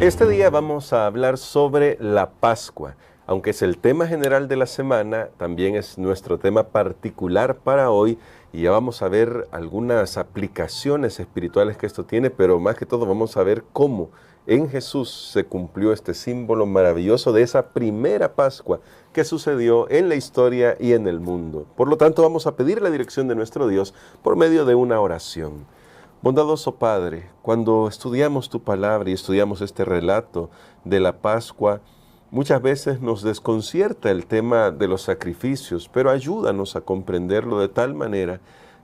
Este día vamos a hablar sobre la Pascua. Aunque es el tema general de la semana, también es nuestro tema particular para hoy y ya vamos a ver algunas aplicaciones espirituales que esto tiene, pero más que todo vamos a ver cómo en Jesús se cumplió este símbolo maravilloso de esa primera Pascua que sucedió en la historia y en el mundo. Por lo tanto, vamos a pedir la dirección de nuestro Dios por medio de una oración. Bondadoso Padre, cuando estudiamos tu palabra y estudiamos este relato de la Pascua, muchas veces nos desconcierta el tema de los sacrificios, pero ayúdanos a comprenderlo de tal manera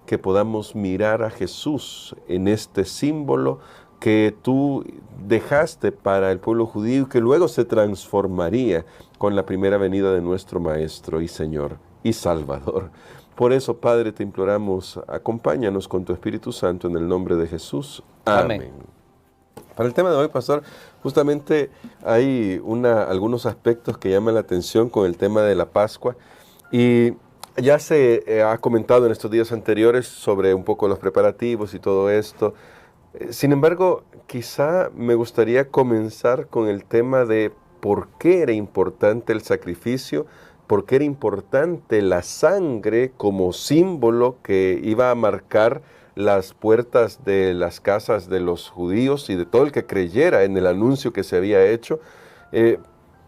que podamos mirar a Jesús en este símbolo que tú dejaste para el pueblo judío y que luego se transformaría con la primera venida de nuestro Maestro y Señor y Salvador. Por eso, Padre, te imploramos, acompáñanos con tu Espíritu Santo en el nombre de Jesús. Amén. Para el tema de hoy, Pastor, justamente hay algunos aspectos que llaman la atención con el tema de la Pascua y ya se ha comentado en estos días anteriores sobre un poco los preparativos y todo esto. Sin embargo, quizá me gustaría comenzar con el tema de por qué era importante el sacrificio, por qué era importante la sangre como símbolo que iba a marcar las puertas de las casas de los judíos y de todo el que creyera en el anuncio que se había hecho,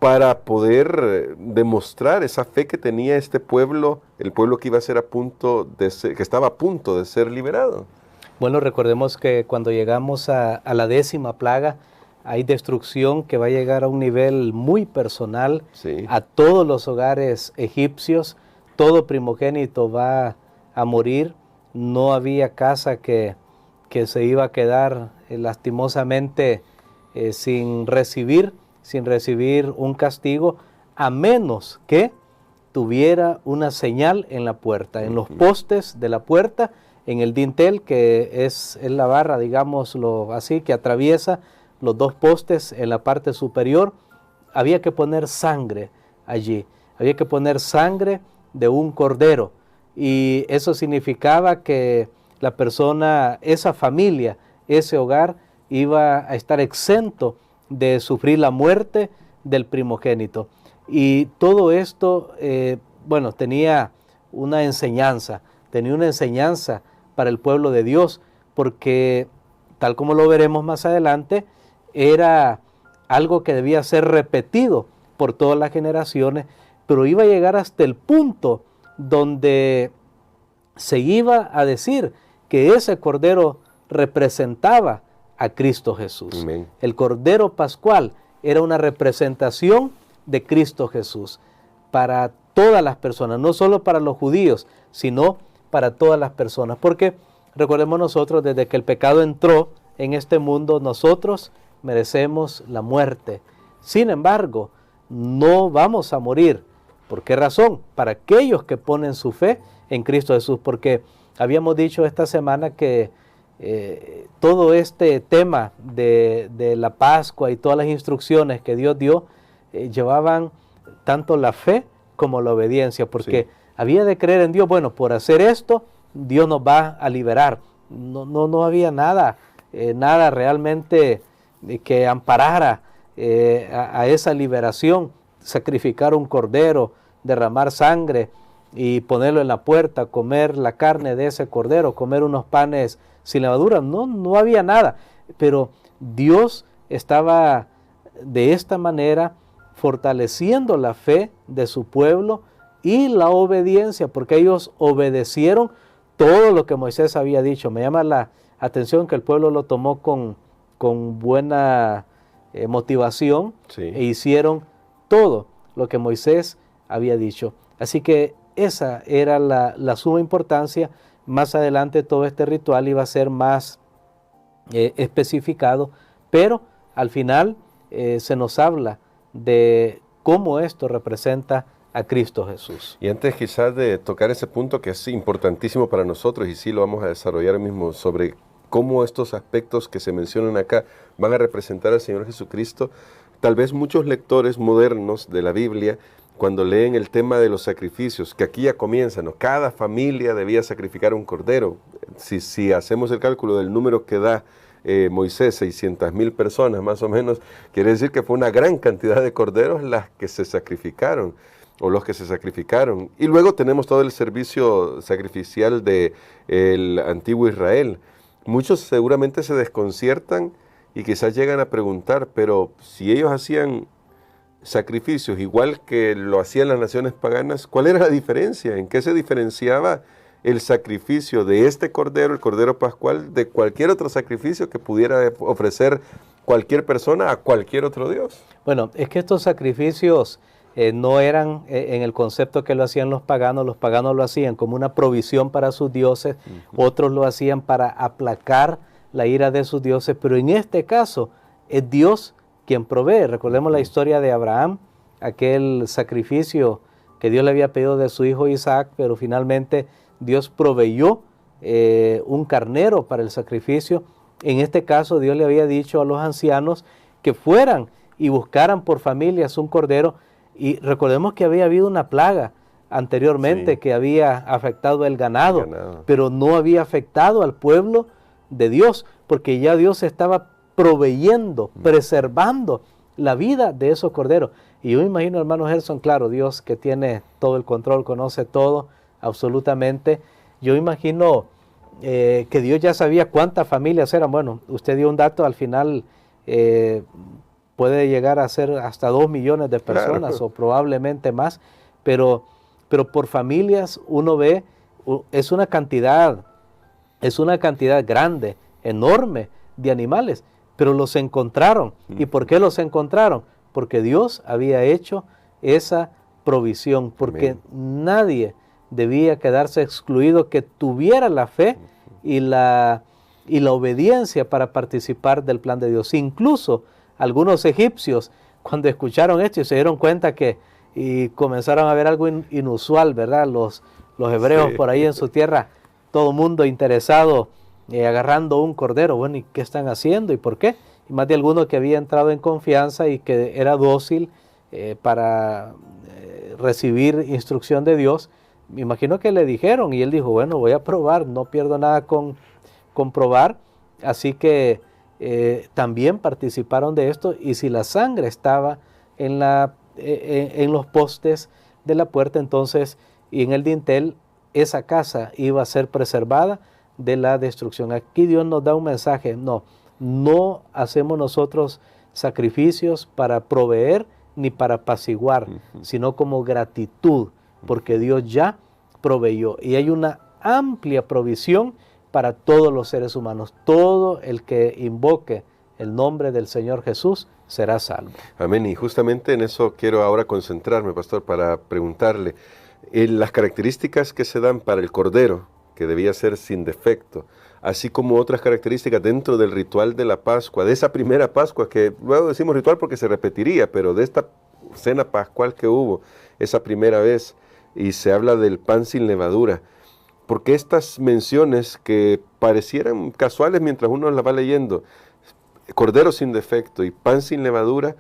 para poder demostrar esa fe que tenía este pueblo, el pueblo que iba a ser que estaba a punto de ser liberado. Bueno, recordemos que cuando llegamos a la 10ª plaga, hay destrucción que va a llegar a un nivel muy personal, sí, a todos los hogares egipcios. Todo primogénito va a morir. No había casa que se iba a quedar lastimosamente sin recibir un castigo, a menos que tuviera una señal en la puerta, en los postes de la puerta, en el dintel, que es la barra, digámoslo así, que atraviesa los dos postes en la parte superior. Había que poner sangre allí, había que poner sangre de un cordero, y eso significaba que la persona, esa familia, ese hogar, iba a estar exento de sufrir la muerte del primogénito. Y todo esto, tenía una enseñanza para el pueblo de Dios, porque tal como lo veremos más adelante, era algo que debía ser repetido por todas las generaciones, pero iba a llegar hasta el punto donde se iba a decir que ese cordero representaba a Cristo Jesús. Amén. El cordero pascual era una representación de Cristo Jesús para todas las personas, no solo para los judíos, sino para todas las personas, porque recordemos nosotros, desde que el pecado entró en este mundo, nosotros merecemos la muerte. Sin embargo, no vamos a morir. ¿Por qué razón? Para aquellos que ponen su fe en Cristo Jesús, porque habíamos dicho esta semana que todo este tema de la Pascua y todas las instrucciones que Dios dio llevaban tanto la fe como la obediencia, porque sí, había de creer en Dios. Bueno, por hacer esto, Dios nos va a liberar. No había nada realmente que amparara a esa liberación. Sacrificar un cordero, derramar sangre y ponerlo en la puerta, comer la carne de ese cordero, comer unos panes sin levadura, no había nada. Pero Dios estaba de esta manera fortaleciendo la fe de su pueblo y la obediencia, porque ellos obedecieron todo lo que Moisés había dicho. Me llama la atención que el pueblo lo tomó con buena motivación, sí, e hicieron todo lo que Moisés había dicho. Así que esa era la suma importancia. Más adelante todo este ritual iba a ser más especificado, pero al final se nos habla de cómo esto representa a Cristo Jesús. Y antes quizás de tocar ese punto que es importantísimo para nosotros, y sí lo vamos a desarrollar mismo, sobre cómo estos aspectos que se mencionan acá van a representar al Señor Jesucristo, tal vez muchos lectores modernos de la Biblia, cuando leen el tema de los sacrificios, que aquí ya comienza, ¿no? Cada familia debía sacrificar un cordero. Si hacemos el cálculo del número que da Moisés, 600,000 personas más o menos, quiere decir que fue una gran cantidad de corderos las que se sacrificaron, o los que se sacrificaron. Y luego tenemos todo el servicio sacrificial del antiguo Israel. Muchos seguramente se desconciertan y quizás llegan a preguntar, pero si ellos hacían sacrificios igual que lo hacían las naciones paganas, ¿cuál era la diferencia? ¿En qué se diferenciaba el sacrificio de este cordero, el cordero pascual, de cualquier otro sacrificio que pudiera ofrecer cualquier persona a cualquier otro Dios? Bueno, es que estos sacrificios no eran en el concepto que lo hacían los paganos lo hacían como una provisión para sus dioses, otros lo hacían para aplacar la ira de sus dioses, pero en este caso es Dios quien provee. Recordemos la historia de Abraham, aquel sacrificio que Dios le había pedido de su hijo Isaac, pero finalmente Dios proveyó un carnero para el sacrificio. En este caso Dios le había dicho a los ancianos que fueran y buscaran por familias un cordero, y recordemos que había habido una plaga anteriormente que había afectado el ganado, pero no había afectado al pueblo de Dios, porque ya Dios estaba proveyendo, preservando la vida de esos corderos. Y yo me imagino, hermano Gerson, claro, Dios que tiene todo el control, conoce todo, absolutamente. Yo imagino que Dios ya sabía cuántas familias eran. Bueno, usted dio un dato, al final puede llegar a ser hasta 2 millones de personas, claro, o probablemente más, pero por familias uno ve, es una cantidad grande, enorme de animales, pero los encontraron. ¿Y por qué los encontraron? Porque Dios había hecho esa provisión, porque nadie debía quedarse excluido que tuviera la fe y la obediencia para participar del plan de Dios. Incluso algunos egipcios, cuando escucharon esto y se dieron cuenta y comenzaron a ver algo inusual, ¿verdad? Los hebreos por ahí en su tierra, todo mundo interesado, agarrando un cordero. Bueno, ¿y qué están haciendo y por qué? Y más de alguno que había entrado en confianza y que era dócil para recibir instrucción de Dios, me imagino que le dijeron, y él dijo, bueno, voy a probar, no pierdo nada con probar. Así que también participaron de esto, y si la sangre estaba en los postes de la puerta, entonces, y en el dintel, esa casa iba a ser preservada de la destrucción. Aquí Dios nos da un mensaje: no hacemos nosotros sacrificios para proveer ni para apaciguar, sino como gratitud, porque Dios ya proveyó, y hay una amplia provisión para todos los seres humanos. Todo el que invoque el nombre del Señor Jesús será salvo. Amén, y justamente en eso quiero ahora concentrarme, pastor, para preguntarle, las características que se dan para el cordero, que debía ser sin defecto, así como otras características dentro del ritual de la Pascua, de esa primera Pascua, que luego decimos ritual porque se repetiría, pero de esta cena pascual que hubo esa primera vez, y se habla del pan sin levadura. Porque estas menciones que parecieran casuales mientras uno las va leyendo, cordero sin defecto y pan sin levadura,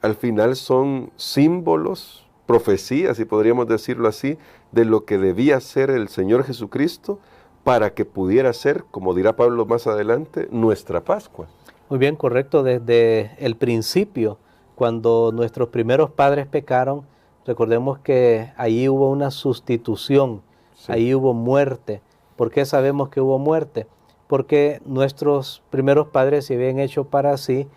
al final son símbolos, profecías, si podríamos decirlo así, de lo que debía ser el Señor Jesucristo para que pudiera ser, como dirá Pablo más adelante, nuestra Pascua. Muy bien, correcto. Desde el principio, cuando nuestros primeros padres pecaron, recordemos que ahí hubo una sustitución. Sí. Ahí hubo muerte. ¿Por qué sabemos que hubo muerte? Porque nuestros primeros padres se habían hecho para sí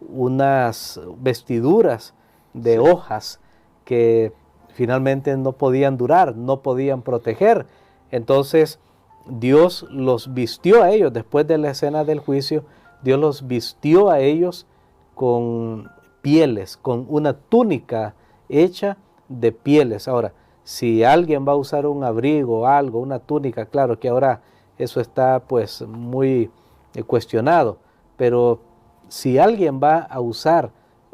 unas vestiduras de hojas que finalmente no podían durar, no podían proteger. Entonces Dios los vistió a ellos, después de la escena del juicio, Dios los vistió a ellos con pieles, con una túnica hecha de pieles. Ahora, si alguien va a usar un abrigo, algo, una túnica, claro que ahora eso está pues muy cuestionado, pero si alguien va a usar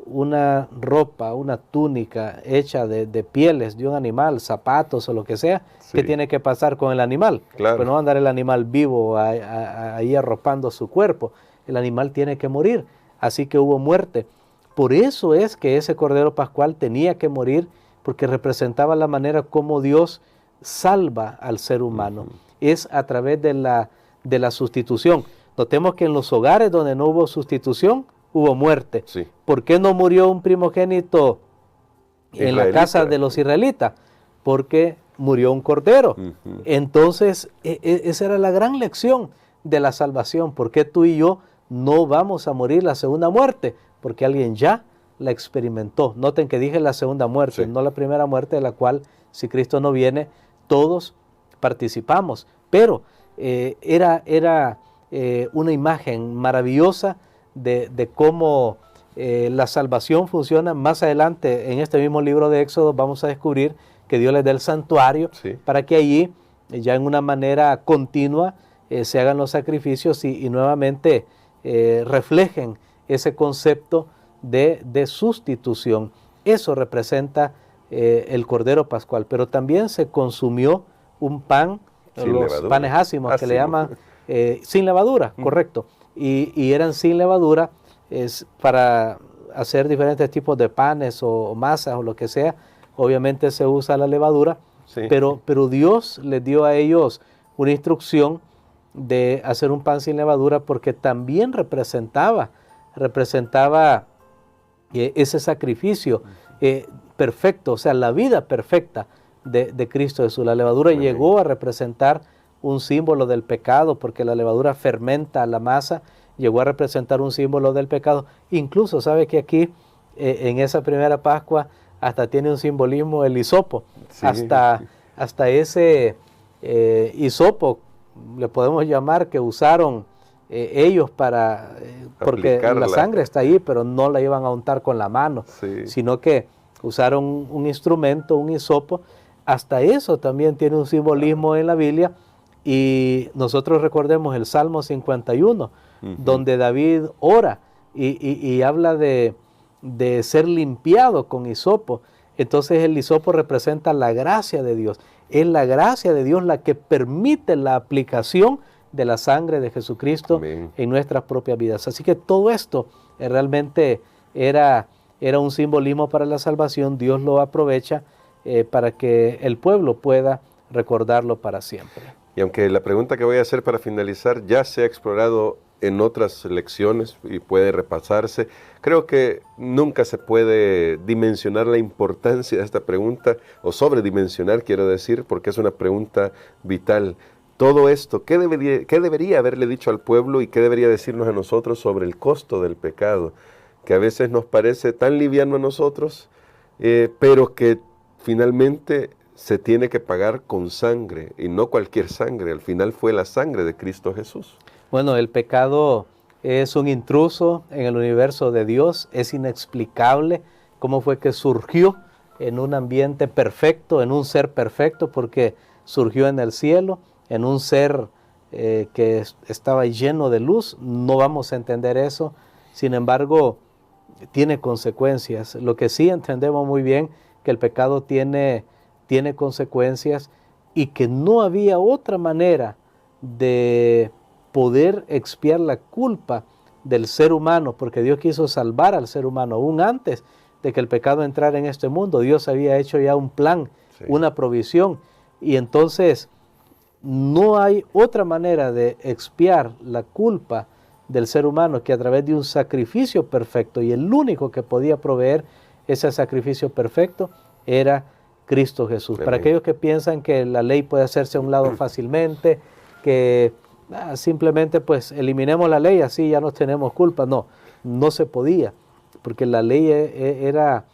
una ropa, una túnica hecha de pieles de un animal, zapatos o lo que sea, sí, ¿qué tiene que pasar con el animal? Claro. Pues no va a andar el animal vivo ahí arropando su cuerpo, el animal tiene que morir, así que hubo muerte. Por eso es que ese cordero pascual tenía que morir, porque representaba la manera como Dios salva al ser humano. Es a través de la sustitución. Notemos que en los hogares donde no hubo sustitución, hubo muerte. Sí. ¿Por qué no murió un primogénito en la casa de los israelitas? Porque murió un cordero. Entonces, esa era la gran lección de la salvación. ¿Por qué tú y yo no vamos a morir la segunda muerte? Porque alguien ya la experimentó. Noten que dije la segunda muerte, no la primera muerte, de la cual, si Cristo no viene, todos participamos. Pero era una imagen maravillosa de cómo la salvación funciona. Más adelante, en este mismo libro de Éxodo, vamos a descubrir que Dios les da el santuario para que allí, ya en una manera continua, se hagan los sacrificios y nuevamente reflejen ese concepto de sustitución. Eso representa el Cordero Pascual, pero también se consumió un pan, los panes ácimos, que le llaman sin levadura, correcto, y eran sin levadura para hacer diferentes tipos de panes o masas o lo que sea. Obviamente se usa la levadura, pero Dios les dio a ellos una instrucción de hacer un pan sin levadura, porque también representaba ese sacrificio perfecto, o sea, la vida perfecta de Cristo Jesús. La levadura llegó a representar un símbolo del pecado, porque la levadura fermenta la masa, llegó a representar un símbolo del pecado. Incluso, ¿sabe que aquí, en esa primera Pascua, hasta tiene un simbolismo el hisopo? Hasta ese hisopo, le podemos llamar, que usaron ellos para, porque la sangre está ahí, pero no la iban a untar con la mano, sino que usaron un instrumento, un hisopo. Hasta eso también tiene un simbolismo en la Biblia. Y nosotros recordemos el Salmo 51, donde David ora y habla de ser limpiado con hisopo. Entonces el hisopo representa la gracia de Dios. Es la gracia de Dios la que permite la aplicación de la sangre de Jesucristo en nuestras propias vidas. Así que todo esto realmente era un simbolismo para la salvación. Dios lo aprovecha para que el pueblo pueda recordarlo para siempre. Y aunque la pregunta que voy a hacer para finalizar ya se ha explorado en otras lecciones y puede repasarse, creo que nunca se puede dimensionar la importancia de esta pregunta, o sobredimensionar, quiero decir, porque es una pregunta vital. Todo esto, ¿qué debería haberle dicho al pueblo y qué debería decirnos a nosotros sobre el costo del pecado? Que a veces nos parece tan liviano a nosotros, pero que finalmente se tiene que pagar con sangre, y no cualquier sangre. Al final fue la sangre de Cristo Jesús. Bueno, el pecado es un intruso en el universo de Dios, es inexplicable cómo fue que surgió en un ambiente perfecto, en un ser perfecto, porque surgió en el cielo, en un ser que estaba lleno de luz. No vamos a entender eso, sin embargo, tiene consecuencias. Lo que sí entendemos muy bien, que el pecado tiene consecuencias, y que no había otra manera de poder expiar la culpa del ser humano, porque Dios quiso salvar al ser humano. Aún antes de que el pecado entrara en este mundo, Dios había hecho ya un plan, una provisión, y entonces no hay otra manera de expiar la culpa del ser humano que a través de un sacrificio perfecto, y el único que podía proveer ese sacrificio perfecto era Cristo Jesús. Para aquellos que piensan que la ley puede hacerse a un lado fácilmente, que simplemente pues eliminemos la ley, así ya no tenemos culpa. No se podía, porque la ley era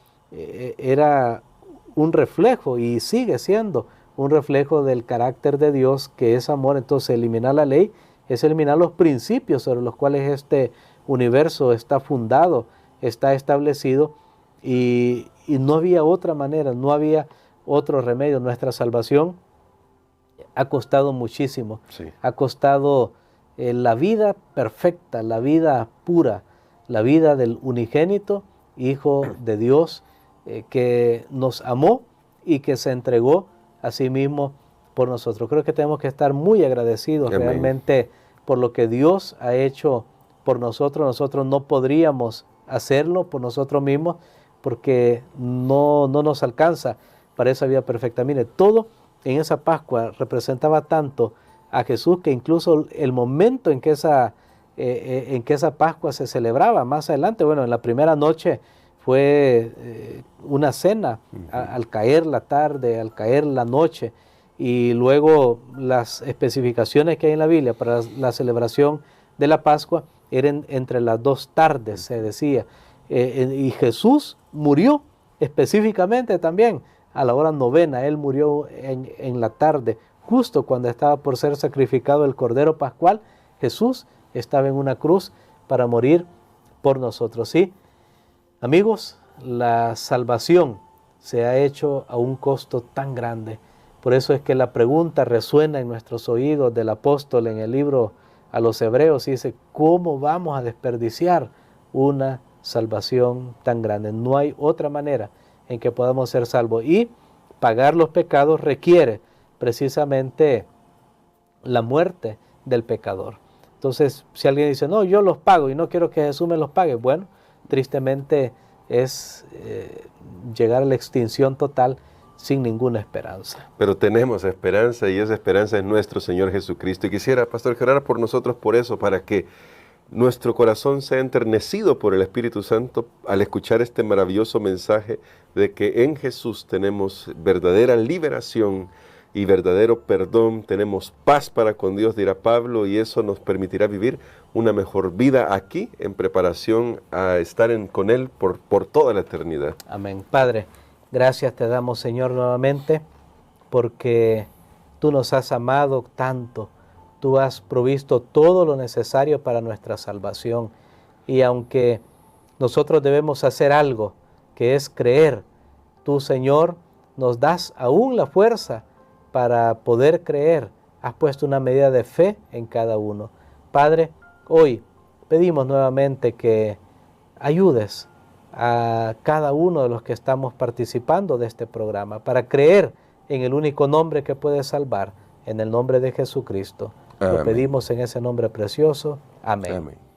un reflejo, y sigue siendo un reflejo del carácter de Dios, que es amor. Entonces eliminar la ley es eliminar los principios sobre los cuales este universo está fundado, está establecido, y no había otra manera, no había otro remedio. Nuestra salvación ha costado muchísimo, ha costado la vida perfecta, la vida pura, la vida del unigénito Hijo de Dios, que nos amó y que se entregó a sí mismo por nosotros. Creo que tenemos que estar muy agradecidos realmente por lo que Dios ha hecho por nosotros. Nosotros no podríamos hacerlo por nosotros mismos, porque no nos alcanza para esa vida perfecta. Mire, todo en esa Pascua representaba tanto a Jesús, que incluso el momento en que esa en que esa Pascua se celebraba más adelante. Bueno, en la primera noche fue una cena al caer la tarde, al caer la noche, y luego las especificaciones que hay en la Biblia para la celebración de la Pascua eran entre las 2 tardes, se decía. Y Jesús murió específicamente también a la hora 9. Él murió en la tarde, justo cuando estaba por ser sacrificado el Cordero Pascual. Jesús estaba en una cruz para morir por nosotros. Sí, amigos, la salvación se ha hecho a un costo tan grande. Por eso es que la pregunta resuena en nuestros oídos del apóstol en el libro a los Hebreos, y dice: ¿cómo vamos a desperdiciar una salvación tan grande? No hay otra manera en que podamos ser salvos, y pagar los pecados requiere precisamente la muerte del pecador. Entonces, si alguien dice: no, yo los pago y no quiero que Jesús me los pague, bueno, tristemente es llegar a la extinción total sin ninguna esperanza. Pero tenemos esperanza, y esa esperanza es nuestro Señor Jesucristo. Y quisiera, Pastor, que orara por nosotros por eso, para que nuestro corazón sea enternecido por el Espíritu Santo al escuchar este maravilloso mensaje de que en Jesús tenemos verdadera liberación y verdadero perdón, tenemos paz para con Dios, dirá Pablo, y eso nos permitirá vivir una mejor vida aquí en preparación a estar con Él por toda la eternidad. Amén. Padre, gracias te damos, Señor, nuevamente, porque tú nos has amado tanto. Tú has provisto todo lo necesario para nuestra salvación. Y aunque nosotros debemos hacer algo, que es creer, tú, Señor, nos das aún la fuerza para poder creer. Has puesto una medida de fe en cada uno. Padre, hoy pedimos nuevamente que ayudes a cada uno de los que estamos participando de este programa para creer en el único nombre que puede salvar, en el nombre de Jesucristo. Amén. Lo pedimos en ese nombre precioso. Amén. Amén.